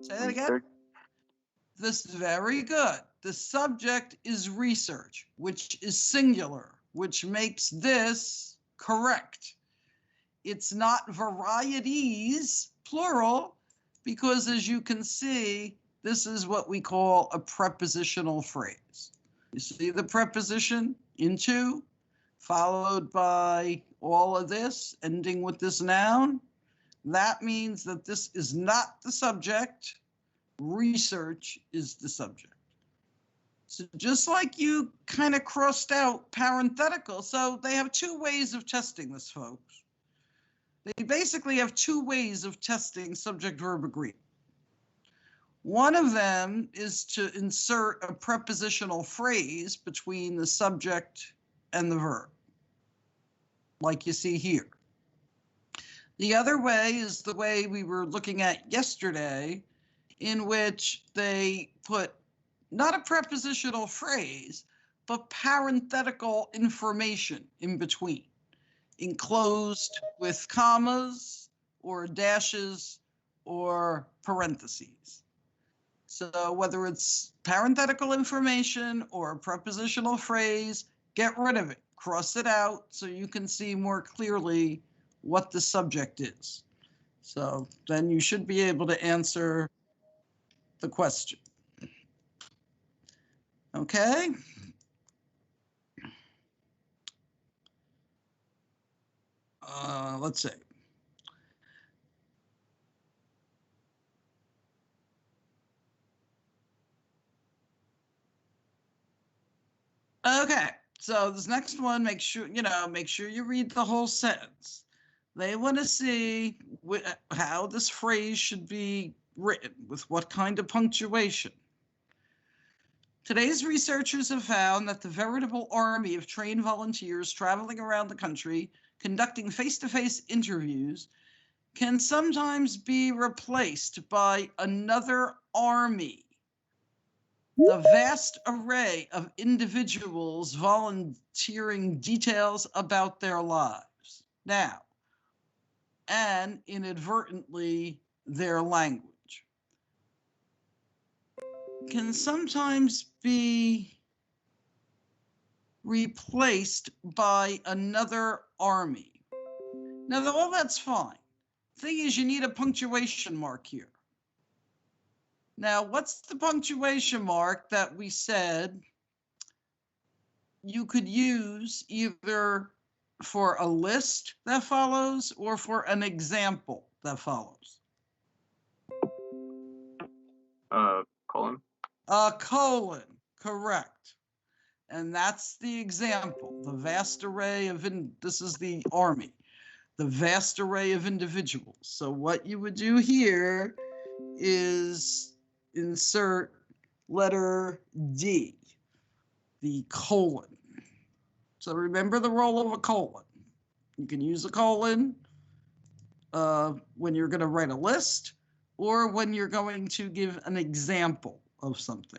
Say that again. Research. This is very good. The subject is research, which is singular, which makes this correct. It's not varieties, plural, because as you can see, this is what we call a prepositional phrase. You see the preposition into, followed by all of this, ending with this noun? That means that this is not the subject. Research is the subject. So just like you kind of crossed out parenthetical, so they have two ways of testing this, folks. They basically have two ways of testing subject-verb agreement. One of them is to insert a prepositional phrase between the subject and the verb, like you see here. The other way is the way we were looking at yesterday, in which they put not a prepositional phrase, but parenthetical information in between, enclosed with commas or dashes or parentheses. So whether it's parenthetical information or a prepositional phrase, get rid of it, cross it out so you can see more clearly what the subject is. So then you should be able to answer the question. Okay. Let's see. Okay, so this next one, make sure you read the whole sentence. They want to see how this phrase should be written, with what kind of punctuation. Today's researchers have found that the veritable army of trained volunteers traveling around the country, conducting face-to-face interviews, can sometimes be replaced by another army. The vast array of individuals volunteering details about their lives now, and inadvertently their language, can sometimes be replaced by another army. Now, all that's fine. Thing is, you need a punctuation mark here. Now, what's the punctuation mark that we said you could use either for a list that follows or for an example that follows? Colon. A colon, correct. And that's the example. The vast array of, this is the army, the vast array of individuals. So what you would do here is insert letter D, the colon. So remember the role of a colon. You can use a colon when you're going to write a list or when you're going to give an example of something.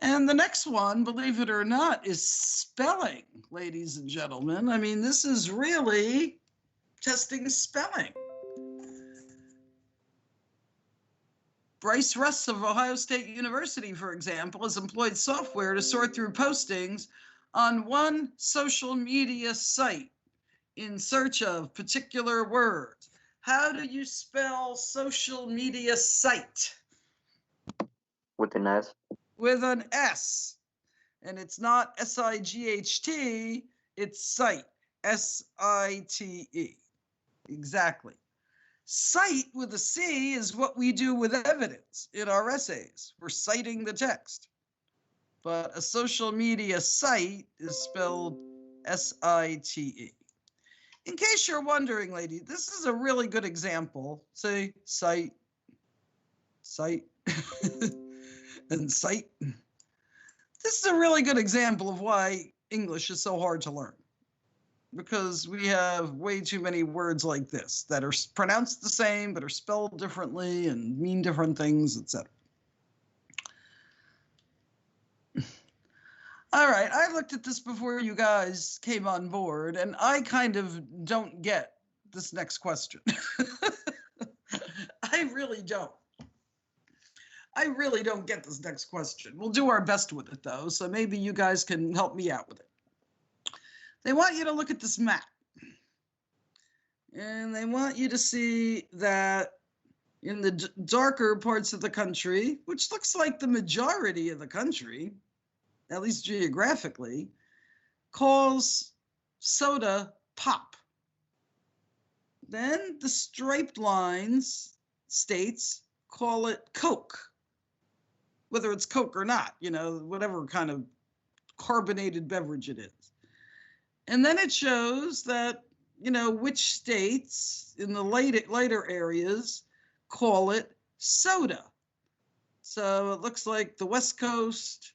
And the next one, believe it or not, is spelling, ladies and gentlemen. I mean, this is really testing spelling. Bryce Russ of Ohio State University, for example, has employed software to sort through postings on one social media site in search of particular words. How do you spell social media site? With an S. With an S. And it's not S-I-G-H-T, it's site, S-I-T-E. Exactly. Cite with a C is what we do with evidence in our essays. We're citing the text. But a social media site is spelled S-I-T-E. In case you're wondering, lady, this is a really good example. Say cite, and cite. This is a really good example of why English is so hard to learn, because we have way too many words like this that are pronounced the same but are spelled differently and mean different things, etc. All right, I looked at this before you guys came on board, and I kind of don't get this next question. I really don't. I really don't get this next question. We'll do our best with it, though, so maybe you guys can help me out with it. They want you to look at this map. And they want you to see that in the darker parts of the country, which looks like the majority of the country, at least geographically, calls soda pop. Then the striped lines states call it Coke, whether it's Coke or not, you know, whatever kind of carbonated beverage it is. And then it shows that, you know, which states in the later areas call it soda. So it looks like the West Coast,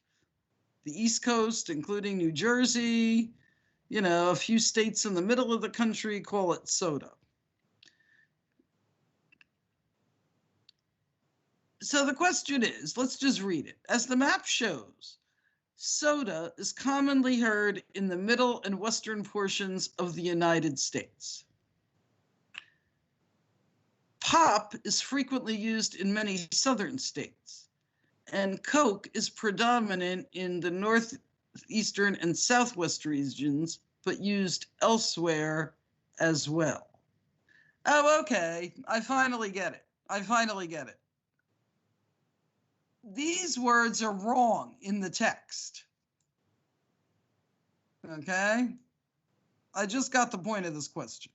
the East Coast, including New Jersey, you know, a few states in the middle of the country call it soda. So the question is, let's just read it. As the map shows, soda is commonly heard in the middle and western portions of the United States. Pop is frequently used in many southern states, and Coke is predominant in the northeastern and southwest regions, but used elsewhere as well. Oh, okay. I finally get it. I finally get it. These words are wrong in the text. Okay? I just got the point of this question.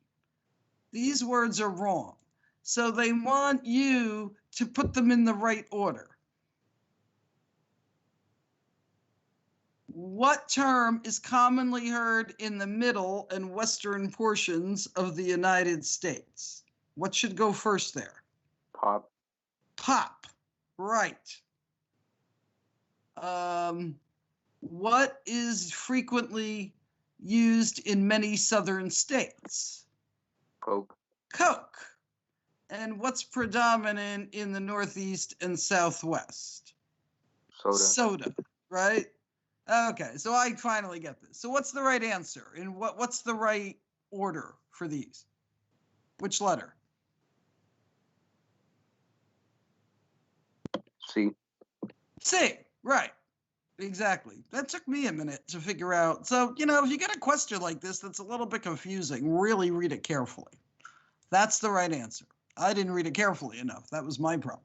These words are wrong. So they want you to put them in the right order. What term is commonly heard in the middle and western portions of the United States? What should go first there? Pop. Pop, right. What is frequently used in many southern states? Coke. Coke. And what's predominant in the Northeast and Southwest? Soda. Soda, right? Okay, so I finally get this. So what's the right answer? And what's the right order for these? Which letter? C. C, right. Exactly. That took me a minute to figure out. So, you know, if you get a question like this that's a little bit confusing, really read it carefully. That's the right answer. I didn't read it carefully enough. That was my problem.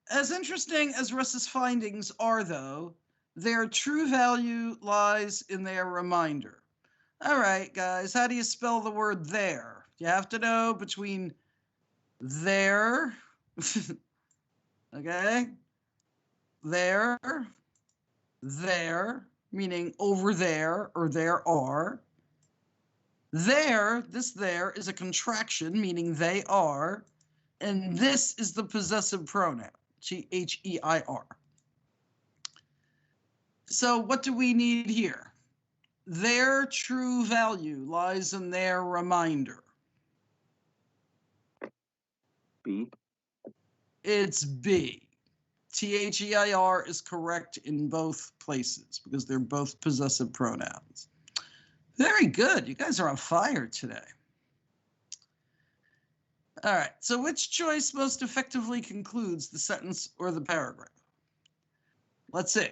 As interesting as Russ's findings are, though, their true value lies in their reminder. All right, guys, how do you spell the word there? You have to know between there, okay, there, meaning over there or there are. There, this there is a contraction, meaning they are. And this is the possessive pronoun, T-H-E-I-R. So what do we need here? Their true value lies in their reminder. B. It's B. T-H-E-I-R is correct in both places because they're both possessive pronouns. Very good. You guys are on fire today. All right. So which choice most effectively concludes the sentence or the paragraph? Let's see.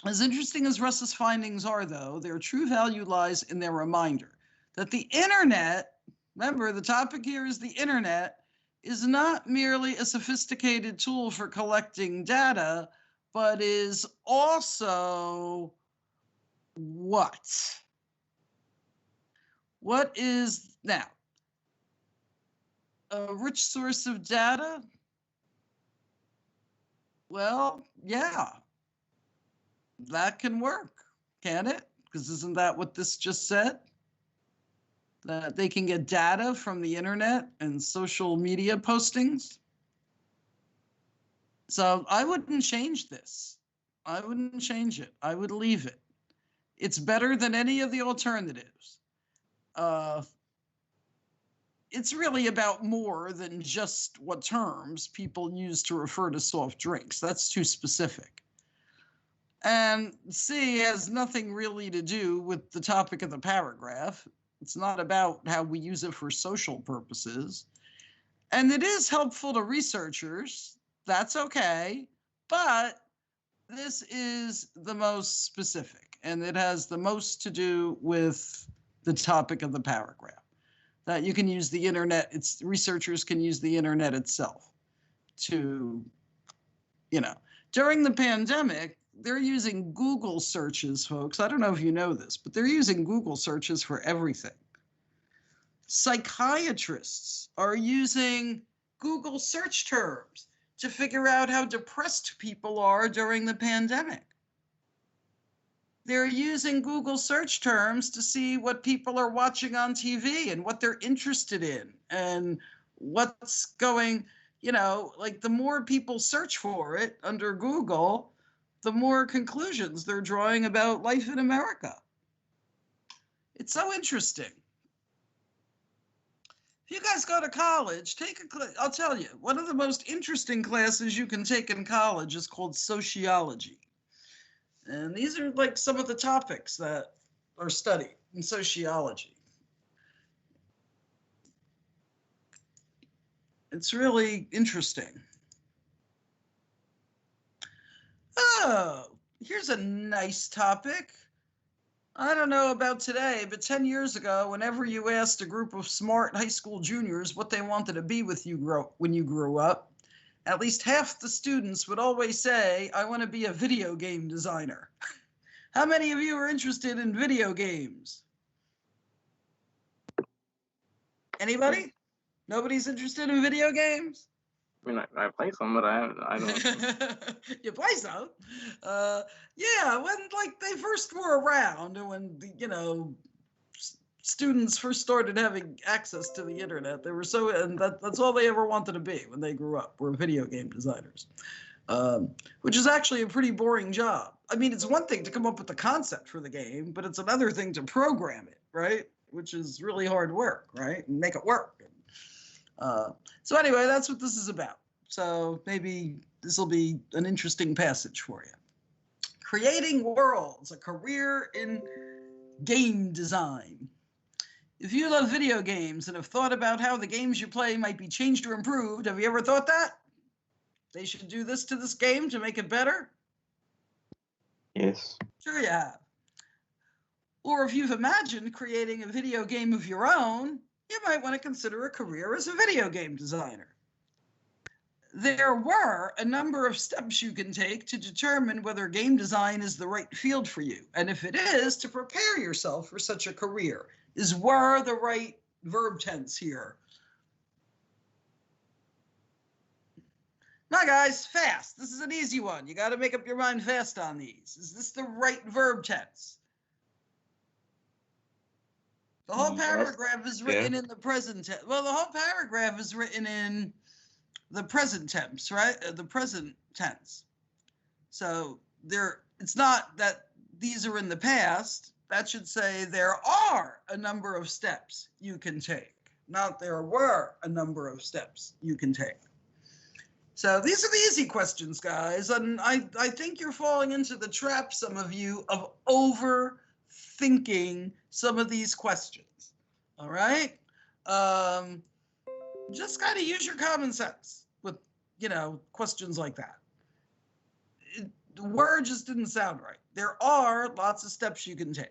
As interesting as Russ's findings are, though, their true value lies in their reminder that the internet, remember the topic here is the internet, is not merely a sophisticated tool for collecting data, but is also what? What is now? A rich source of data? Well, yeah, that can work, can it? Because isn't that what this just said? That they can get data from the internet and social media postings. So I wouldn't change this. I wouldn't change it. I would leave it. It's better than any of the alternatives. it's really about more than just what terms people use to refer to soft drinks. That's too specific. And C has nothing really to do with the topic of the paragraph. It's not about how we use it for social purposes. And it is helpful to researchers. That's okay. But this is the most specific, and it has the most to do with the topic of the paragraph. That you can use the internet, researchers can use the internet itself to, during the pandemic, they're using Google searches, folks. I don't know if you know this, but they're using Google searches for everything. Psychiatrists are using Google search terms to figure out how depressed people are during the pandemic. They're using Google search terms to see what people are watching on TV and what they're interested in and what's going, like the more people search for it under Google, the more conclusions they're drawing about life in America. It's so interesting. If you guys go to college, I'll tell you, one of the most interesting classes you can take in college is called sociology. And these are like some of the topics that are studied in sociology. It's really interesting. Oh, here's a nice topic. I don't know about today, but 10 years ago, whenever you asked a group of smart high school juniors what they wanted to be when you grew up, at least half the students would always say, I want to be a video game designer. How many of you are interested in video games? Anybody? Nobody's interested in video games? I mean, I play some, but I don't. You play some? Yeah, when like they first were around, and when students first started having access to the internet, they were and that's all they ever wanted to be when they grew up, were video game designers, which is actually a pretty boring job. I mean, it's one thing to come up with the concept for the game, but it's another thing to program it, right? Which is really hard work, right? And make it work. So anyway, that's what this is about. So maybe this will be an interesting passage for you. Creating worlds, a career in game design. If you love video games and have thought about how the games you play might be changed or improved, have you ever thought that? They should do this to this game to make it better? Yes. Sure you have. Or if you've imagined creating a video game of your own, you might want to consider a career as a video game designer. There were a number of steps you can take to determine whether game design is the right field for you. And if it is, to prepare yourself for such a career. Is were the right verb tense here? Now, guys, fast. This is an easy one. You got to make up your mind fast on these. Is this the right verb tense? The whole paragraph is written in the present tense. Well, the whole paragraph is written in the present tense, right? The present tense. So it's not that these are in the past. That should say there are a number of steps you can take, not there were a number of steps you can take. So these are the easy questions, guys. And I think you're falling into the trap, some of you, of overthinking some of these questions. All right? Just kind of use your common sense with, questions like that. The word just didn't sound right. There are lots of steps you can take.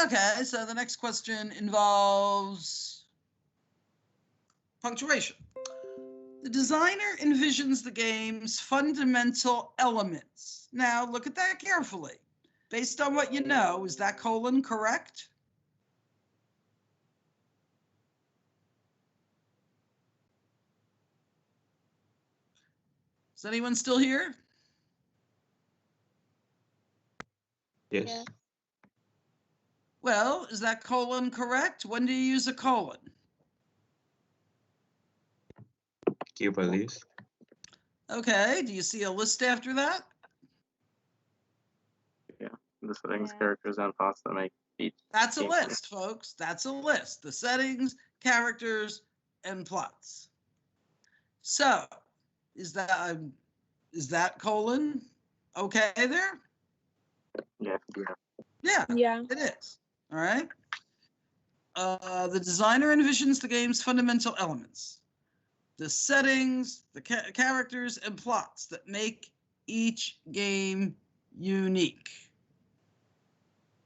Okay, so the next question involves punctuation. The designer envisions the game's fundamental elements. Now, look at that carefully. Based on what you know, is that colon correct? Is anyone still here? Yes. Yeah. Well, is that colon correct? When do you use a colon? Give a list. Okay, do you see a list after that? The settings, Yeah. characters, and plots that make each. That's a game list, folks. That's a list. The settings, characters, and plots. So, is that colon okay there? Yeah. Yeah, Yeah. it is. All right. The designer envisions the game's fundamental elements, the settings, the characters, and plots that make each game unique,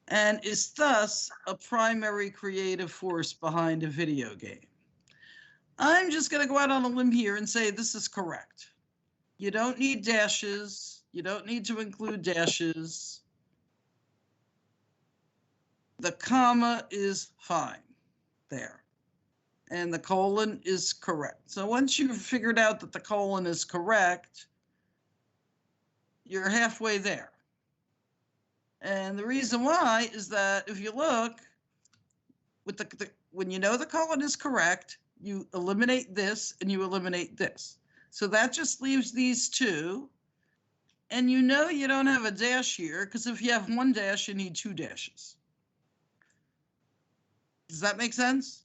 and is thus a primary creative force behind a video game. I'm just going to go out on a limb here and say this is correct. You don't need dashes. You don't need to include dashes. The comma is fine there. And the colon is correct. So once you've figured out that the colon is correct, you're halfway there. And the reason why is that if you look, with when you know the colon is correct, you eliminate this and you eliminate this. So that just leaves these two. And you know you don't have a dash here, because if you have one dash, you need two dashes. Does that make sense?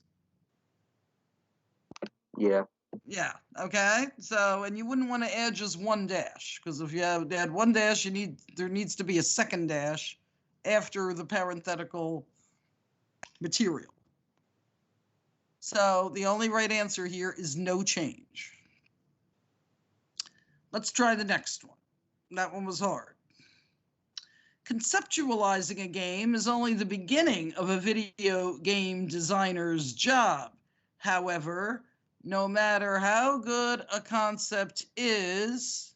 Yeah. Yeah, okay. So, and you wouldn't want to add just one dash, because if you add one dash, there needs to be a second dash after the parenthetical material. So the only right answer here is no change. Let's try the next one. That one was hard. Conceptualizing a game is only the beginning of a video game designer's job. However, no matter how good a concept is,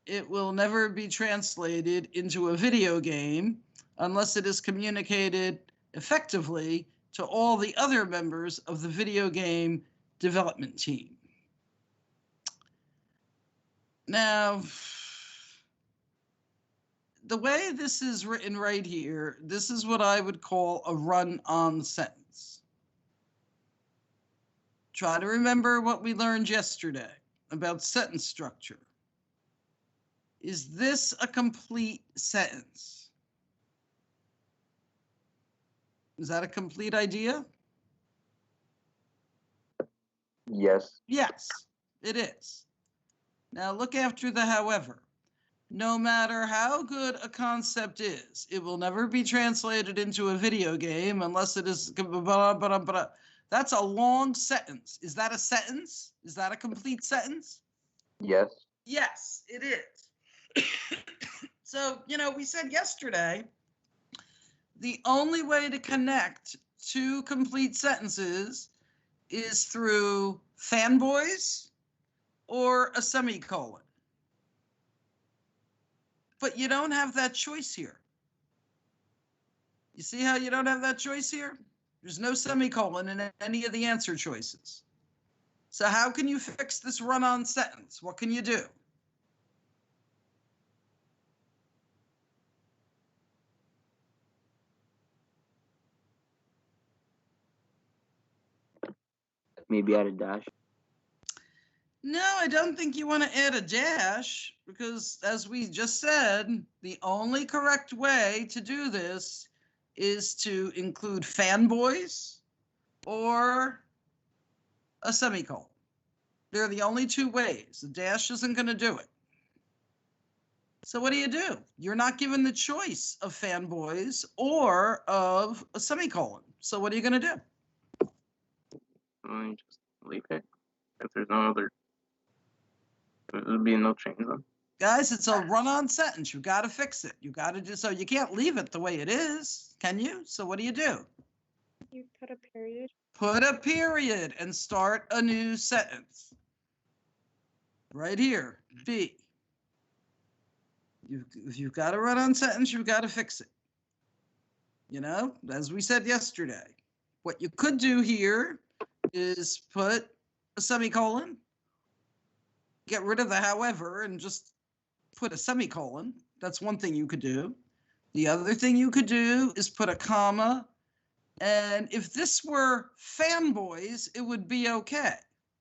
it will never be translated into a video game unless it is communicated effectively to all the other members of the video game development team. Now, the way this is written right here, this is what I would call a run-on sentence. Try to remember what we learned yesterday about sentence structure. Is this a complete sentence? Is that a complete idea? Yes. Yes, it is. Now look after the however. No matter how good a concept is, it will never be translated into a video game unless it is blah, blah, blah. That's a long sentence. Is that a sentence? Is that a complete sentence? Yes. Yes, it is. So, we said yesterday, the only way to connect two complete sentences is through fanboys or a semicolon. But you don't have that choice here. You see how you don't have that choice here? There's no semicolon in any of the answer choices. So how can you fix this run-on sentence? What can you do? Maybe add a dash. No, I don't think you want to add a dash, because as we just said, the only correct way to do this is to include fanboys or a semicolon. They're the only two ways. The dash isn't going to do it. So what do? You're not given the choice of fanboys or of a semicolon. So what are you going to do? Just leave it. If there's no other, there'll be no change then. Guys, it's a run-on sentence. You got to fix it. You got to do so. You can't leave it the way it is, can you? So what do? You put a period. Put a period and start a new sentence. Right here, B. If you've got a run-on sentence, you've got to fix it. As we said yesterday, what you could do here is put a semicolon, get rid of the however, and just put a semicolon. That's one thing you could do. The other thing you could do is put a comma And if this were fanboys, it would be okay.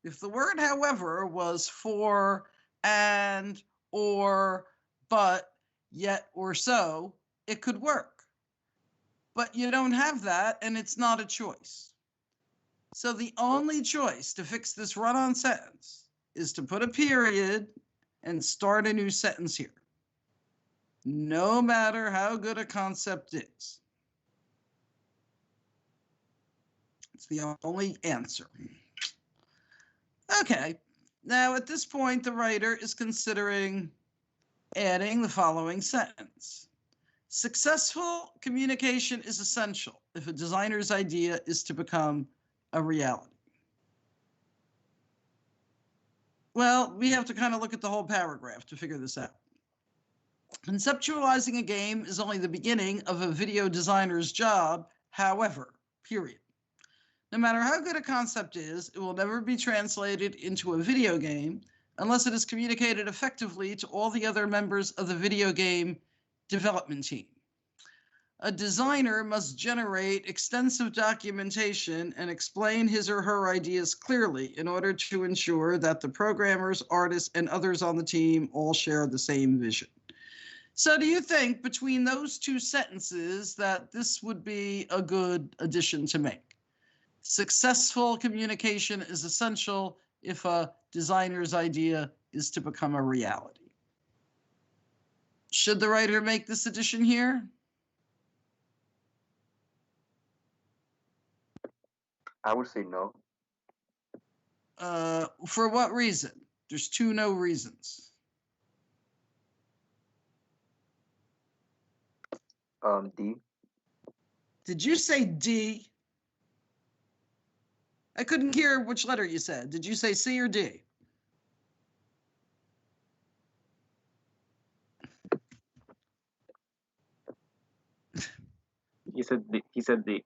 If the word, however, was for, and, or, but, yet, or so, it could work. But you don't have that, and it's not a choice. So the only choice to fix this run-on sentence is to put a period and start a new sentence here, no matter how good a concept is. It's the only answer. Okay, now at this point, the writer is considering adding the following sentence. Successful communication is essential if a designer's idea is to become a reality. Well, we have to kind of look at the whole paragraph to figure this out. Conceptualizing a game is only the beginning of a video designer's job, however, period. No matter how good a concept is, it will never be translated into a video game unless it is communicated effectively to all the other members of the video game development team. A designer must generate extensive documentation and explain his or her ideas clearly in order to ensure that the programmers, artists, and others on the team all share the same vision. So do you think between those two sentences that this would be a good addition to make? Successful communication is essential if a designer's idea is to become a reality. Should the writer make this addition here? I would say no. For what reason? There's two no reasons. D. Did you say D? I couldn't hear which letter you said. Did you say C or D? He said D.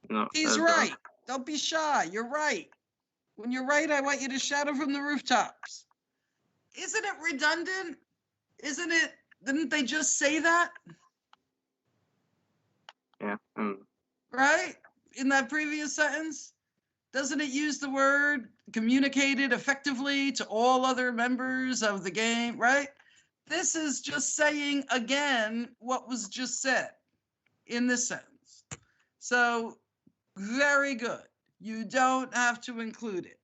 No. He's right. Don't be shy. You're right. When you're right, I want you to shout it from the rooftops. Isn't it redundant? Isn't it? Didn't they just say that? Yeah. Right? In that previous sentence? Doesn't it use the word communicated effectively to all other members of the game, right? This is just saying again what was just said in this sentence. So very good. You don't have to include it.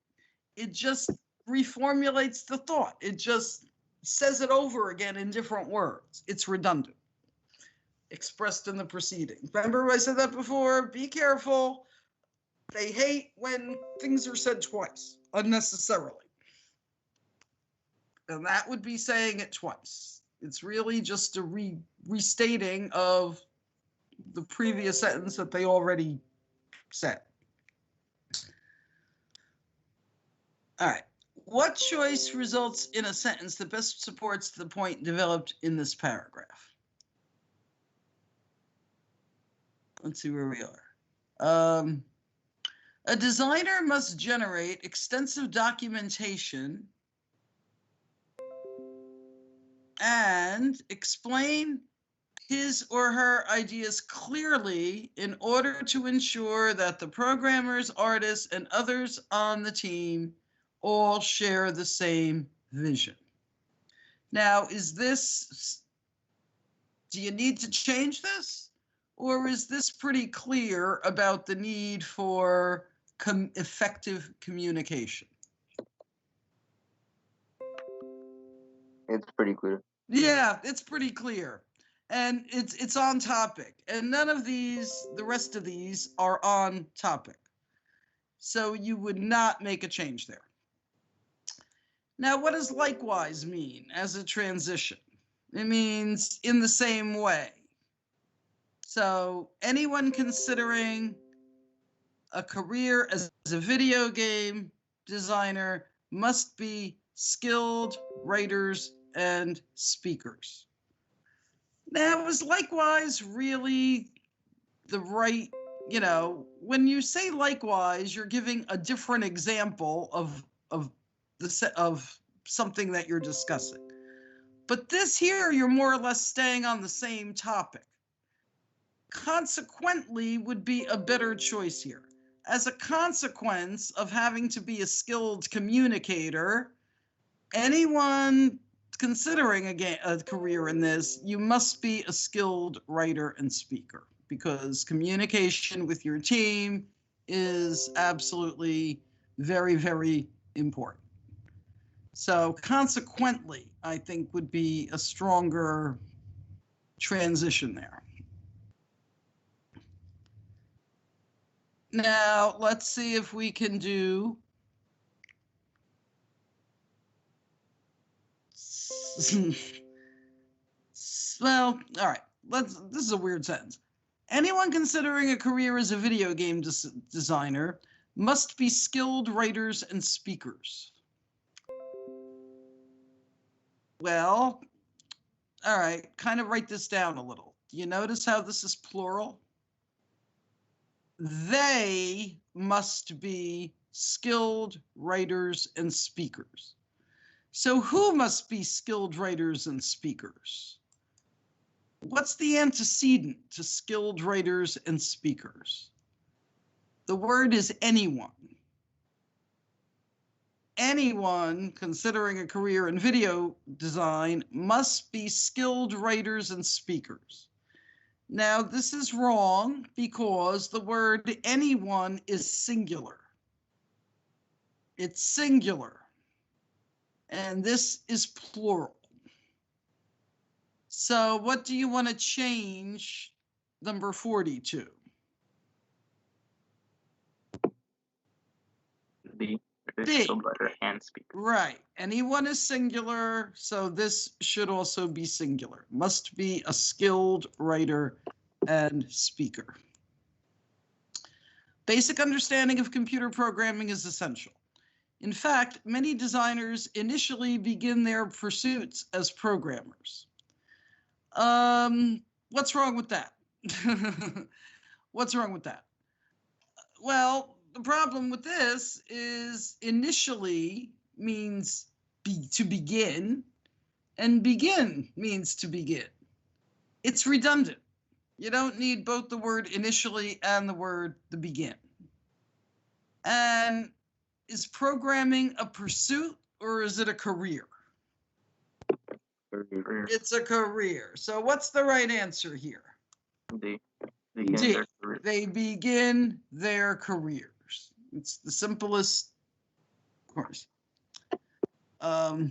It just reformulates the thought. It just says it over again in different words. It's redundant, expressed in the proceeding. Remember I said that before? Be careful. They hate when things are said twice, unnecessarily. And that would be saying it twice. It's really just a restating of the previous sentence that they already said. All right. What choice results in a sentence that best supports the point developed in this paragraph? Let's see where we are. A designer must generate extensive documentation and explain his or her ideas clearly in order to ensure that the programmers, artists, and others on the team all share the same vision. Now, do you need to change this? Or is this pretty clear about the need for effective communication? It's pretty clear. Yeah, it's pretty clear. And it's on topic. And none of these, the rest of these, are on topic. So you would not make a change there. Now, what does likewise mean as a transition? It means in the same way. So anyone considering a career as a video game designer must be skilled writers and speakers. Now, is likewise really the right, when you say likewise, you're giving a different example of something that you're discussing. But this here, you're more or less staying on the same topic. Consequently would be a better choice here. As a consequence of having to be a skilled communicator, anyone considering a career in this, you must be a skilled writer and speaker, because communication with your team is absolutely very, very important. So consequently, I think would be a stronger transition there. Now, let's see if we can do well, all right. This is a weird sentence. Anyone considering a career as a video game designer must be skilled writers and speakers. Well, all right, kind of write this down a little. Do you notice how this is plural? They must be skilled writers and speakers. So who must be skilled writers and speakers? What's the antecedent to skilled writers and speakers? The word is anyone. Anyone considering a career in video design must be skilled writers and speakers. Now, this is wrong because the word anyone is singular. It's singular. And this is plural. So what do you want to change number 40 to? B. B. Skilled writer and speaker. Right. Anyone is singular, so this should also be singular. Must be a skilled writer and speaker. Basic understanding of computer programming is essential. In fact, many designers initially begin their pursuits as programmers. What's wrong with that? What's wrong with that? Well, the problem with this is initially means to begin, and begin means to begin. It's redundant. You don't need both the word initially and the word the begin. And is programming a pursuit or is it a career? Career. It's a career. So what's the right answer here? D. D. They begin their careers. It's the simplest, of course. All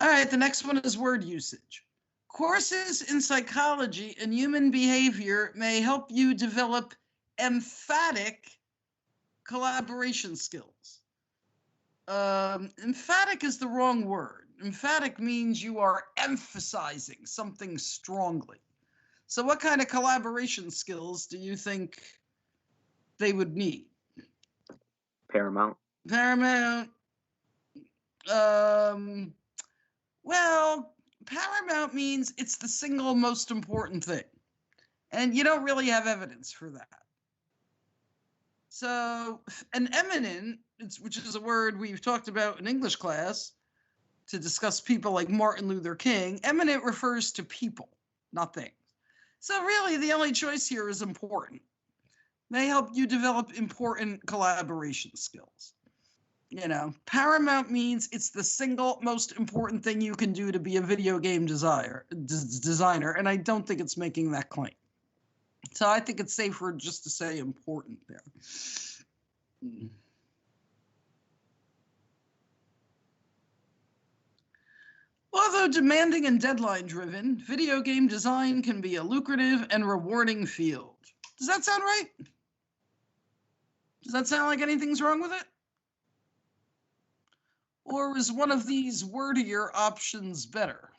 right, the next one is word usage. Courses in psychology and human behavior may help you develop emphatic collaboration skills. Emphatic is the wrong word. Emphatic means you are emphasizing something strongly. So what kind of collaboration skills do you think they would need? Paramount. Paramount. Well, paramount means it's the single most important thing. And you don't really have evidence for that. So an eminent, which is a word we've talked about in English class to discuss people like Martin Luther King, eminent refers to people, not things. So really the only choice here is important. May help you develop important collaboration skills. You know, paramount means it's the single most important thing you can do to be a video game designer, and I don't think it's making that claim. So I think it's safer just to say important there. Although demanding and deadline-driven, video game design can be a lucrative and rewarding field. Does that sound right? Does that sound like anything's wrong with it? Or is one of these wordier options better?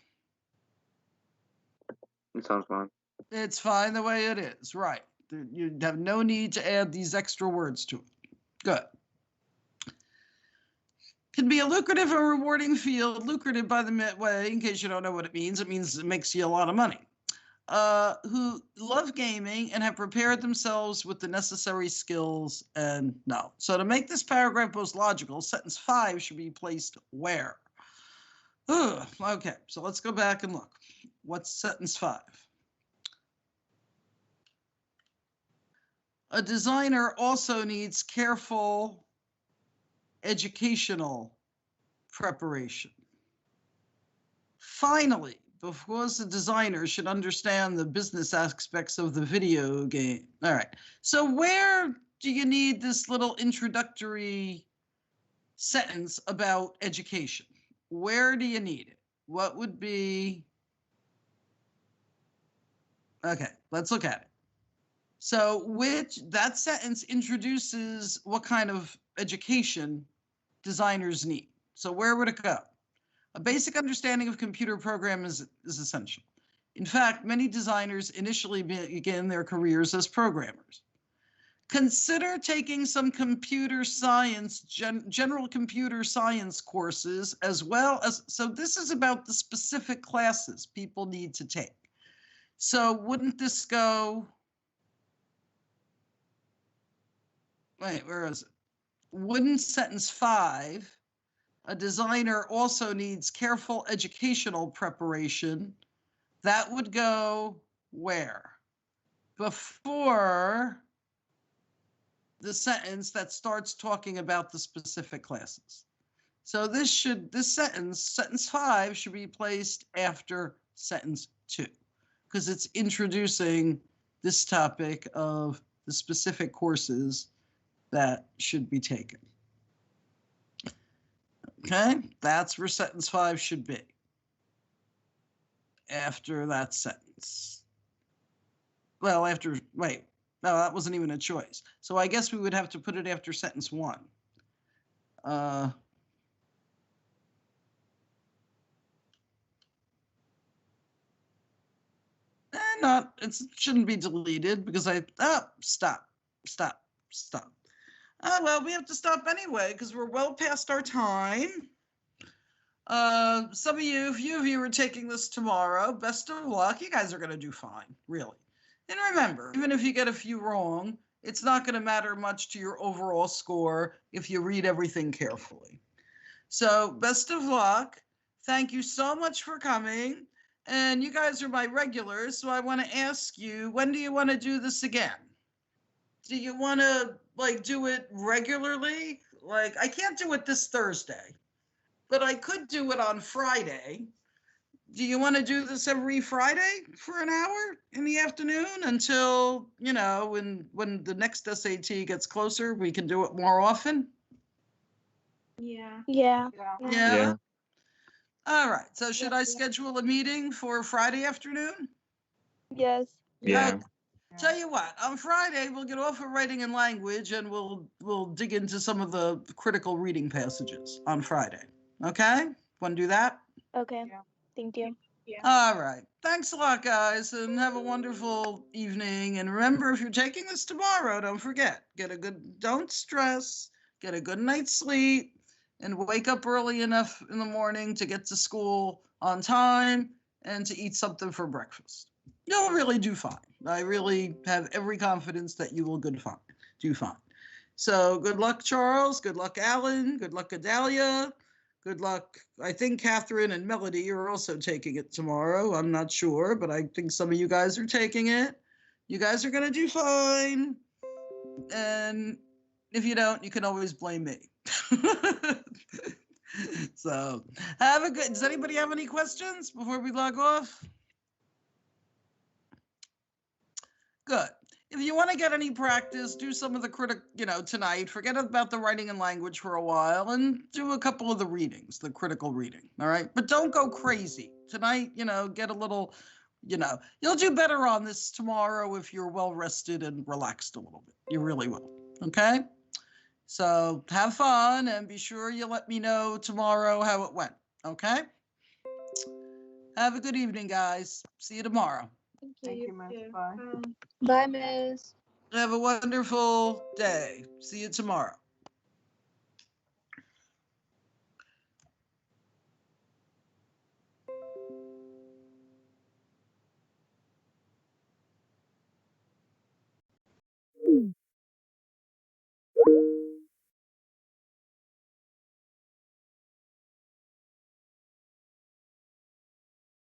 It sounds fine. It's fine the way it is, right. You have no need to add these extra words to it. Good. Can be a lucrative and rewarding field. Lucrative, by the way, in case you don't know what it means it makes you a lot of money. Who love gaming and have prepared themselves with the necessary skills and know. So to make this paragraph most logical, sentence 5 should be placed where? Okay, so let's go back and look. What's sentence 5? A designer also needs careful educational preparation. Finally, because the designer should understand the business aspects of the video game. All right. So where do you need this little introductory sentence about education? Where do you need it? What would be? Okay, let's look at it. So that sentence introduces what kind of education designers need. So where would it go? A basic understanding of computer programs is essential. In fact, many designers initially begin their careers as programmers. Consider taking some computer science, general computer science courses, as well as, so this is about the specific classes people need to take. So wouldn't this go, wait, where is it? Wouldn't sentence 5, a designer also needs careful educational preparation, that would go where? Before the sentence that starts talking about the specific classes. So this sentence 5 should be placed after sentence 2, because it's introducing this topic of the specific courses that should be taken. Okay, that's where sentence 5 should be. After that sentence. Well, after, wait, no, that wasn't even a choice. So I guess we would have to put it after sentence 1. It shouldn't be deleted because stop. Well, we have to stop anyway because we're well past our time. Some of you, a few of you are taking this tomorrow. Best of luck. You guys are going to do fine, really. And remember, even if you get a few wrong, it's not going to matter much to your overall score if you read everything carefully. So best of luck. Thank you so much for coming. And you guys are my regulars, so I want to ask you, when do you want to do this again? Do you want to do it regularly? I can't do it this Thursday, but I could do it on Friday. Do you want to do this every Friday for an hour in the afternoon until, when the next SAT gets closer, we can do it more often? Yeah. Yeah. Yeah. All right. So should I schedule a meeting for Friday afternoon? Yes. Yeah. Tell you what, on Friday, we'll get off of writing and language and we'll dig into some of the critical reading passages on Friday. Okay? Want to do that? Okay. Yeah. Thank you. All right. Thanks a lot, guys, and have a wonderful evening. And remember, if you're taking this tomorrow, don't forget, don't stress, get a good night's sleep, and wake up early enough in the morning to get to school on time and to eat something for breakfast. You'll really do fine. I really have every confidence that you will do fine. So good luck, Charles. Good luck, Alan. Good luck, Adalia. Good luck. I think Catherine and Melody are also taking it tomorrow. I'm not sure, but I think some of you guys are taking it. You guys are going to do fine. And if you don't, you can always blame me. So does anybody have any questions before we log off? Good. If you want to get any practice, do some of the tonight, forget about the writing and language for a while and do a couple of the readings, the critical reading. All right. But don't go crazy tonight. Get a little, you'll do better on this tomorrow if you're well rested and relaxed a little bit. You really will. Okay. So have fun and be sure you let me know tomorrow how it went. Okay. Have a good evening, guys. See you tomorrow. Thank you, Miss. Bye. Bye, Miss. Have a wonderful day. See you tomorrow.